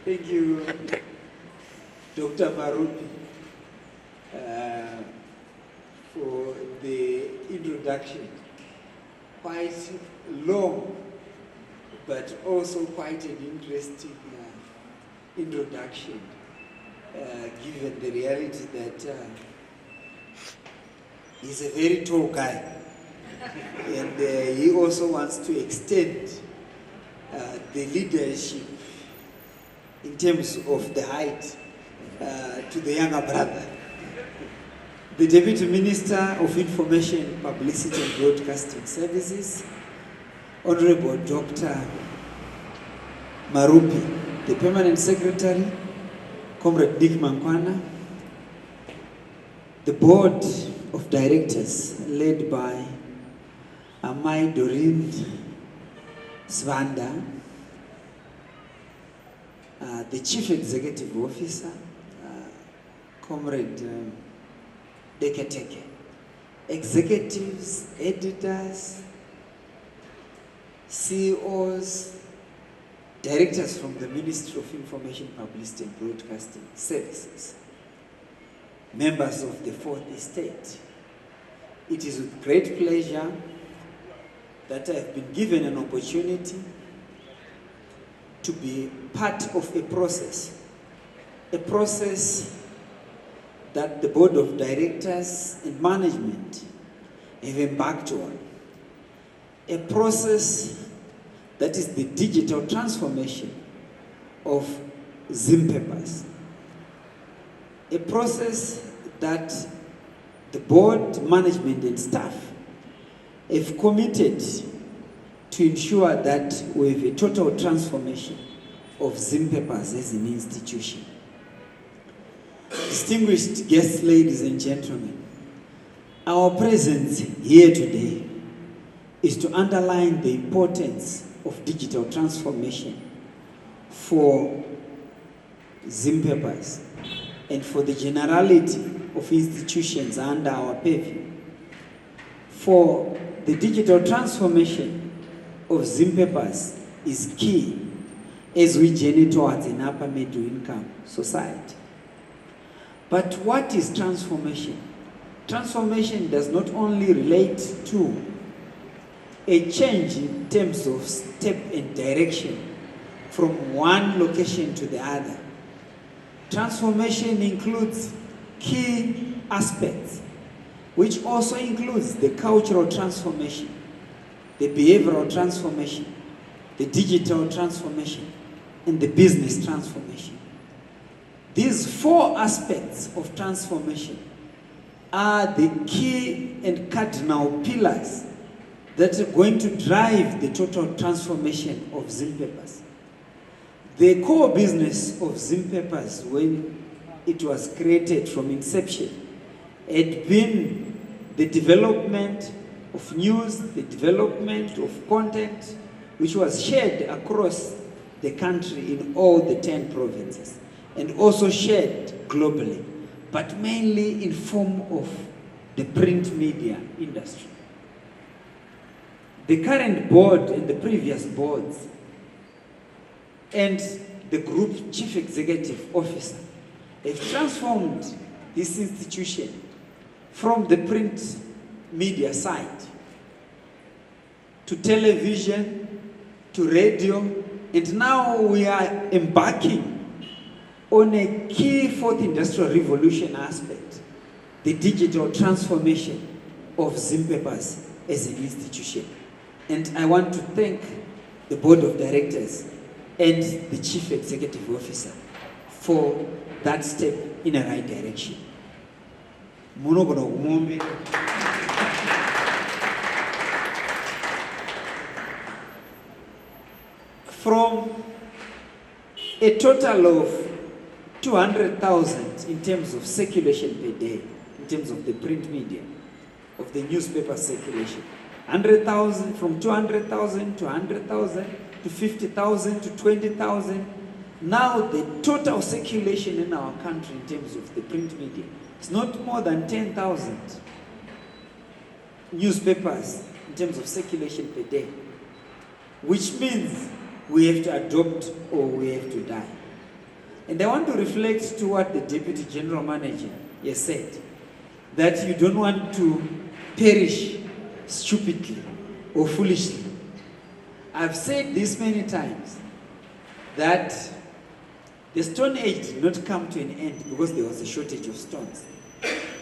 Thank you, Dr. Marupi, for the introduction. Quite long, but also quite an interesting introduction, given the reality that he's a very tall guy. And he also wants to extend the leadership in terms of the height to the younger brother. The Deputy Minister of Information, Publicity and Broadcasting Services, Honorable Dr. Marupi, the Permanent Secretary, Comrade Dick Mankwana, the Board of Directors led by Amai Doreen Svanda, the Chief Executive Officer, Comrade Deketeke, executives, editors, CEOs, directors from the Ministry of Information, Publicity and Broadcasting Services, members of the Fourth Estate. It is with great pleasure that I have been given an opportunity to be part of a process that the Board of Directors and Management have embarked on, a process that is the digital transformation of Zimpapers, a process that the board, management and staff have committed to ensure that we have a total transformation of Zimpapers as an institution. Distinguished guests, ladies and gentlemen, our presence here today is to underline the importance of digital transformation for Zimpapers and for the generality of institutions under our purview. For the digital transformation of Zimpapers is key as we journey towards an upper middle income society. But what is transformation? Transformation does not only relate to a change in terms of step and direction from one location to the other. Transformation includes key aspects, which also includes the cultural transformation, the behavioral transformation, the digital transformation, and the business transformation. These four aspects of transformation are the key and cardinal pillars that are going to drive the total transformation of Zimpapers. The core business of Zimpapers, when it was created from inception, had been the development of news, the development of content, which was shared across the country in all the 10 provinces, and also shared globally, but mainly in form of the print media industry. The current board and the previous boards and the group chief executive officer have transformed this institution from the print media side to television, to radio, and now we are embarking on a key fourth industrial revolution aspect, the digital transformation of Zimpapers as an institution. And I want to thank the board of directors and the chief executive officer for that step in the right direction. From a total of 200,000 in terms of circulation per day, in terms of the print media, of the newspaper circulation, 100,000, from 200,000 to 100,000 to 50,000 to 20,000. Now the total circulation in our country in terms of the print media is not more than 10,000 newspapers in terms of circulation per day, which means we have to adopt or we have to die. And I want to reflect to what the Deputy General Manager has said, that you don't want to perish stupidly or foolishly. I've said this many times, that the Stone Age did not come to an end because there was a shortage of stones.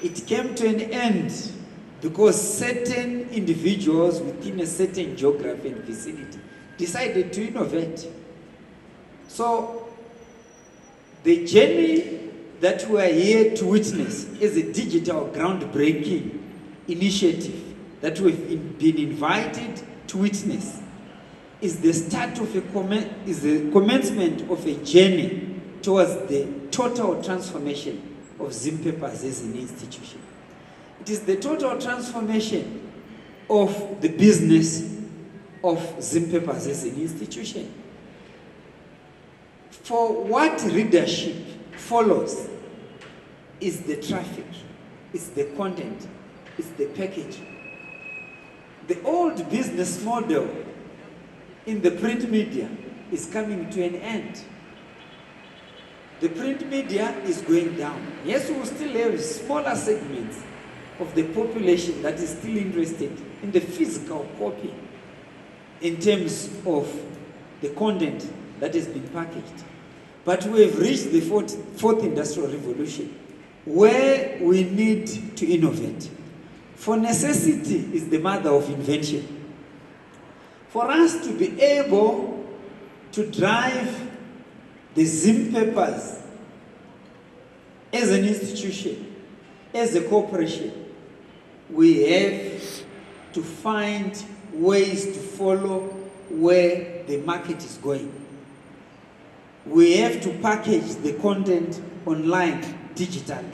It came to an end because certain individuals within a certain geography and vicinity decided to innovate. So, the journey that we are here to witness is a digital groundbreaking initiative that we've been invited to witness, is the start of the commencement of a journey towards the total transformation of Zimpapers as an institution. It is the total transformation of the business of Zimpapers as an institution. For what readership follows is the traffic, it's the content, it's the packaging. The old business model in the print media is coming to an end. The print media is going down. Yes, we will still have smaller segments of the population that is still interested in the physical copy in terms of the content that has been packaged. But we have reached the fourth industrial revolution, where we need to innovate. For necessity is the mother of invention. For us to be able to drive the Zimpapers as an institution, as a corporation, we have to find ways to follow where the market is going. We have to package the content online digitally.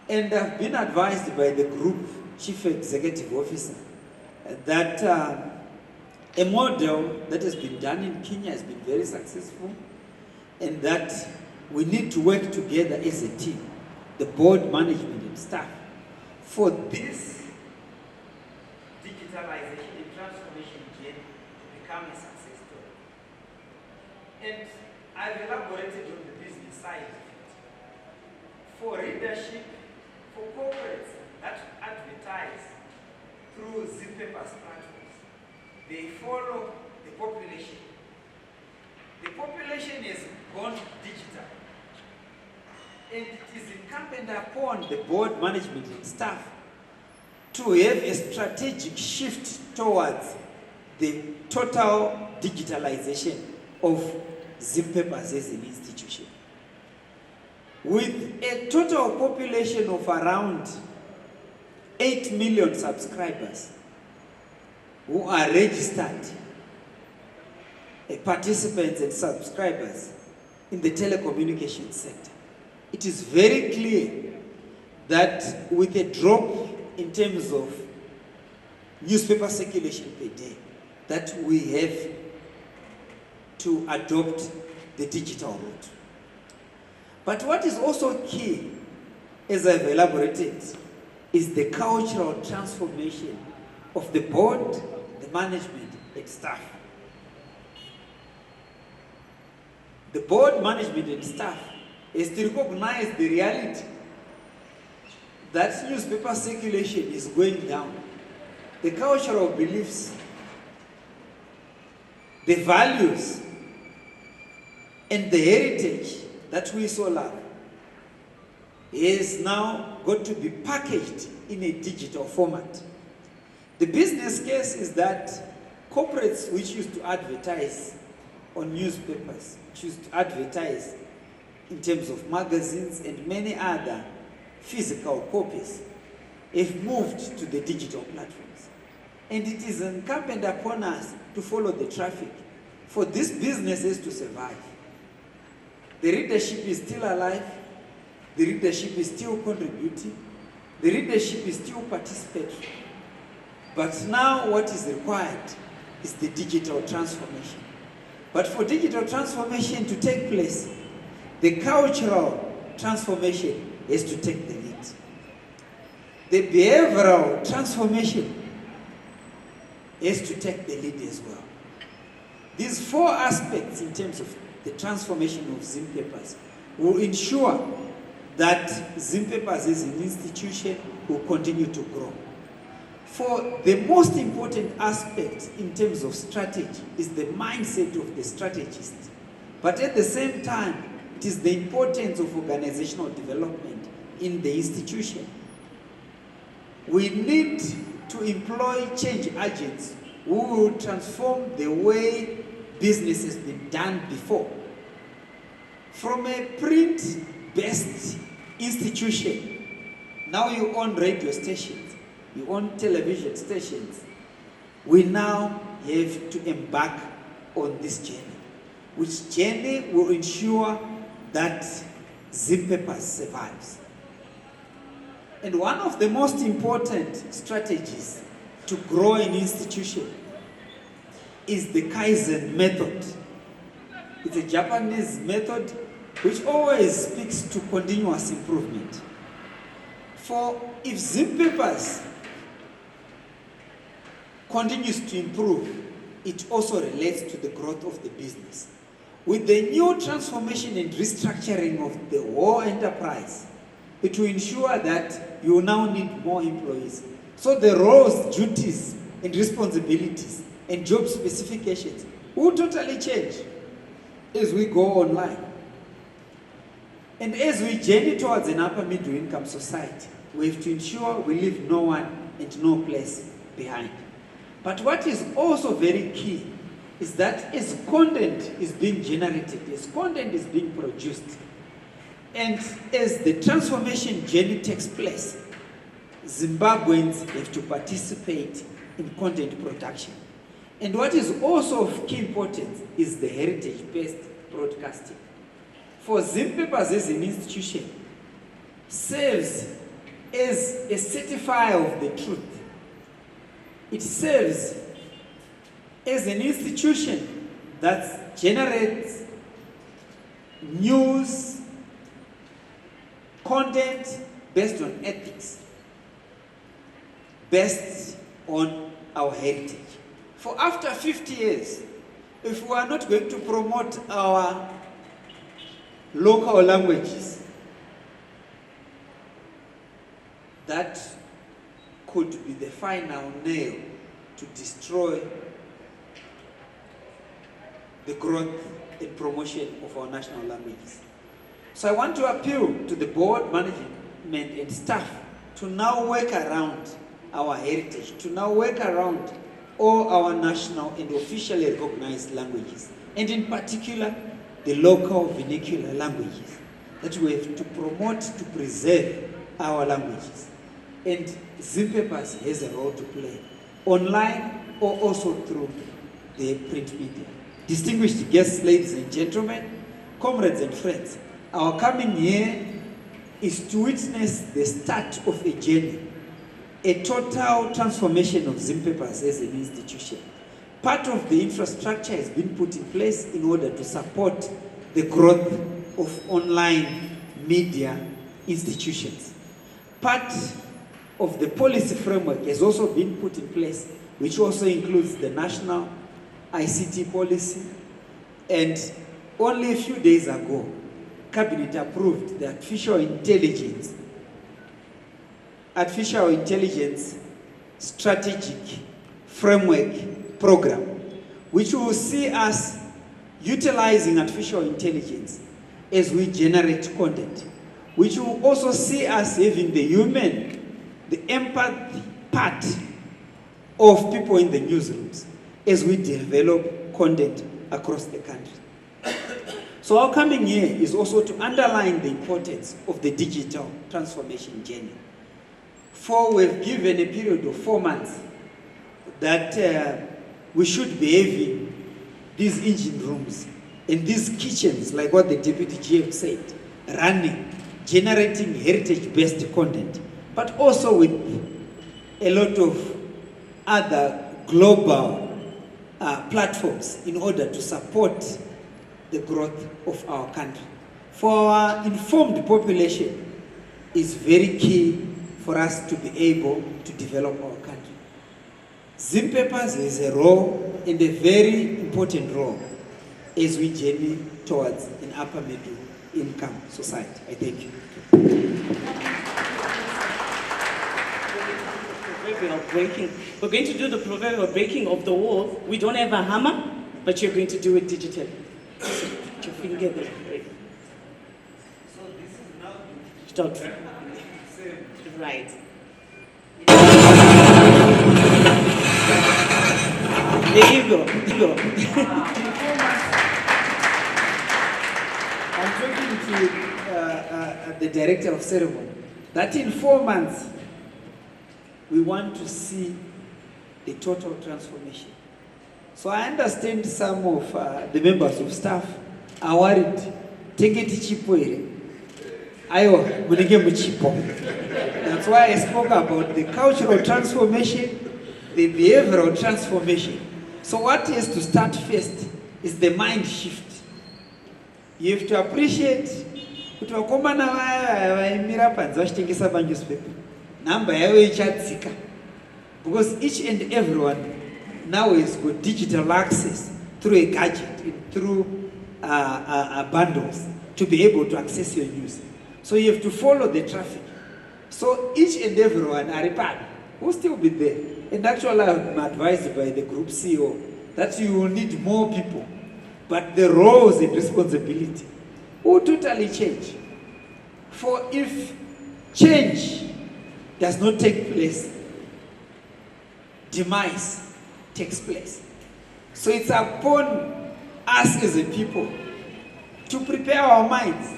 And I've been advised by the group chief executive officer that a model that has been done in Kenya has been very successful, and that we need to work together as a team, the board, management, and staff, for this digitalization and transformation journey to become a success story. And I've elaborated on the business side of it. For readership, for corporates that advertise through Zimpapers platforms, they follow the population. The population has gone digital. And it is incumbent upon the board, management, and staff to have a strategic shift towards the total digitalization of Zimpapers as an institution. With a total population of around 8 million subscribers who are registered participants and subscribers in the telecommunications sector, it is very clear that with a drop in terms of newspaper circulation per day, that we have to adopt the digital route. But what is also key, as I've elaborated, is the cultural transformation of the board, the management, and staff. The board, management, and staff is to recognize the reality that newspaper circulation is going down. The cultural beliefs, the values, and the heritage that we so love is now going to be packaged in a digital format. The business case is that corporates which used to advertise on newspapers, which used to advertise in terms of magazines and many other physical copies, have moved to the digital platforms. And it is incumbent upon us to follow the traffic for these businesses to survive. The readership is still alive, the readership is still contributing, the readership is still participatory. But now what is required is the digital transformation. But for digital transformation to take place, the cultural transformation has to take the lead. The behavioral transformation has to take the lead as well. These four aspects in terms of the transformation of Zimpapers, will ensure that Zimpapers as an institution will continue to grow. For the most important aspect in terms of strategy is the mindset of the strategist. But at the same time, it is the importance of organizational development in the institution. We need to employ change agents who will transform the way business has been done before. From a print-based institution, now you own radio stations, you own television stations. We now have to embark on this journey, which journey will ensure that Zimpapers survives. And one of the most important strategies to grow an institution is the Kaizen method. It's a Japanese method which always speaks to continuous improvement. For if Zimpapers continues to improve, it also relates to the growth of the business. With the new transformation and restructuring of the whole enterprise, it will ensure that you now need more employees. So the roles, duties, and responsibilities and job specifications will totally change as we go online. And as we journey towards an upper middle income society, we have to ensure we leave no one and no place behind. But what is also very key is that as content is being generated, as content is being produced, and as the transformation journey takes place, Zimbabweans have to participate in content production. And what is also of key importance is the heritage-based broadcasting. For Zimpapers as an institution, serves as a certifier of the truth. It serves as an institution that generates news, content based on ethics, based on our heritage. For after 50 years, if we are not going to promote our local languages, that could be the final nail to destroy the growth and promotion of our national languages. So I want to appeal to the board, management, and staff to now work around our heritage, to now work around all our national and officially recognized languages, and in particular, the local vernacular languages, that we have to promote, to preserve our languages. And Zimpapers has a role to play, online or also through the print media. Distinguished guests, ladies and gentlemen, comrades and friends, our coming here is to witness the start of a journey, a total transformation of Zimpapers as an institution. Part of the infrastructure has been put in place in order to support the growth of online media institutions. Part of the policy framework has also been put in place, which also includes the national ICT policy. And only a few days ago, Cabinet approved the artificial intelligence strategic framework program, which will see us utilizing artificial intelligence as we generate content, which will also see us having the human, the empathy part of people in the newsrooms as we develop content across the country. So our coming here is also to underline the importance of the digital transformation journey. For we've given a period of 4 months that we should be having these engine rooms and these kitchens, like what the Deputy GM said, running, generating heritage-based content, but also with a lot of other global platforms in order to support the growth of our country. For our informed population, it's very key for us to be able to develop our country. Zimpapers has a role, and a very important role, as we journey towards an upper middle income society. I thank you. Proverbial breaking. We're going to do the proverbial breaking of the wall. We don't have a hammer, but you're going to do it digitally. Put your finger there. So this is now Stop. Right. There you go. There you go. I'm talking to the director of ceremony that in 4 months we want to see the total transformation. So I understand some of the members of staff are worried. Take it chipo ere. Ayo, munenge muchipo. That's why I spoke about the cultural transformation, the behavioral transformation. So what has to start first is the mind shift. You have to appreciate kuti vakomana vaya vaimira panze vachitengesa manewspaper number yavo ichatsika, because each and everyone now has got digital access through a gadget and through bundles to be able to access your news. So you have to follow the traffic. So each and everyone are part will still be there. And actually I'm advised by the group CEO that you will need more people, but the roles and responsibility will totally change. For if change does not take place, demise takes place. So it's upon us as a people to prepare our minds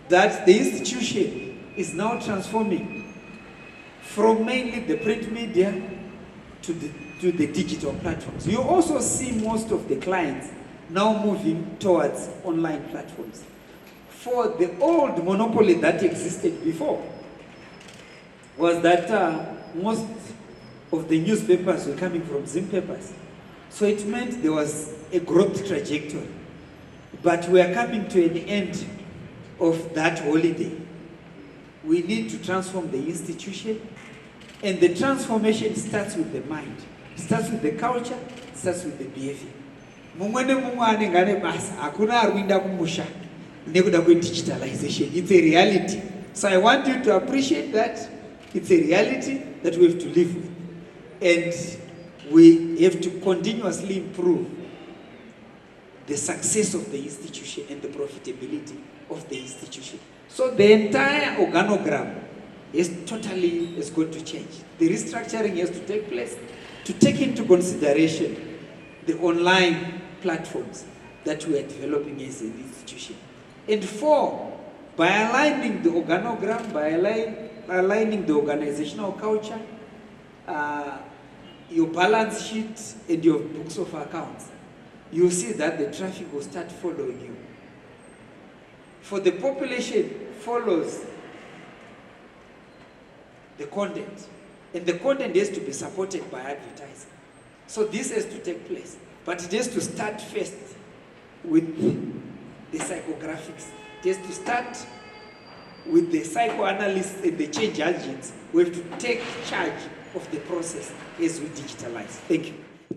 that the institution is now transforming from mainly the print media to the digital platforms. You also see most of the clients now moving towards online platforms. For the old monopoly that existed before was that most of the newspapers were coming from Zimpapers. So it meant there was a growth trajectory. But we are coming to an end of that holiday. We need to transform the institution, and the transformation starts with the mind, starts with the culture, starts with the behavior. Digitalization. It's a reality. So I want you to appreciate that. It's a reality that we have to live with. And we have to continuously improve the success of the institution and the profitability of the institution. So the entire organogram is going to change. The restructuring has to take place to take into consideration the online platforms that we are developing as an institution. And four, by aligning the organogram, by aligning the organizational culture, your balance sheet and your books of accounts, you'll see that the traffic will start following you. For the population follows the content, and the content has to be supported by advertising. So this has to take place, but it has to start first with the psychographics. It has to start with the psychoanalysts and the change agents. We have to take charge of the process as we digitalize. Thank you.